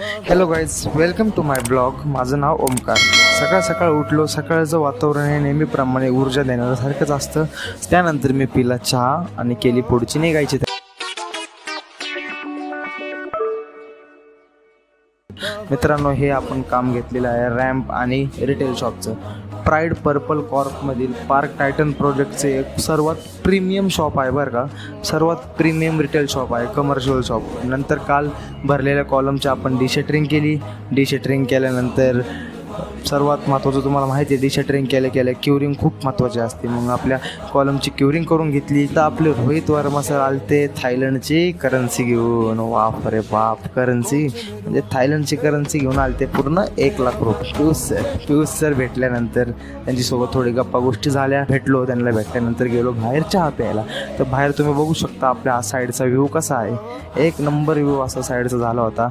Hello guys, welcome to my blog. माझं नाव ओमकार. सकाळ सकाळ उठलो. सकाळचं वातावरण हे नेहमीप्रमाणे ऊर्जा देण्यासारखंच असतं. त्यानंतर मी पिला चहा आणि केली पुढची निघायची. मित्रांनो, हे आपण काम घेतलेलं आहे रॅम्प आणि रिटेल शॉपचं. प्राईड पर्पल कॉर्पमधील पार्क टायटन प्रोजेक्टचे एक सर्वात प्रीमियम शॉप आहे बरं का. सर्वात प्रीमियम रिटेल शॉप आहे, कमर्शियल शॉप. नंतर काल भरलेल्या कॉलमची आपण डिशटरिंग केली. डिशटरिंग केल्यानंतर सर्वात महत्त्वाचं तुम्हाला माहिती आहे, डिशटरिंग केल्या क्युरिंग खूप महत्त्वाची असते. मग आपल्या कॉलमची क्युरिंग करून घेतली. तर आपले रोहित वर्मा सर आलते थायलंडची करन्सी घेऊन. बाप रे बाप, करन्सी म्हणजे थायलंडची करन्सी घेऊन आलते पूर्ण 1,00,000 रुपये. पियुष सर भेटल्यानंतर त्यांच्यासोबत थोडी गप्पा गोष्टी झाल्या. त्यांना भेटल्यानंतर गेलो बाहेर चहा प्यायला. तर बाहेर तुम्ही बघू शकता आपल्या साईडचा व्ह्यू कसा आहे. एक नंबर व्ह्यू असा साईडचा झाला होता.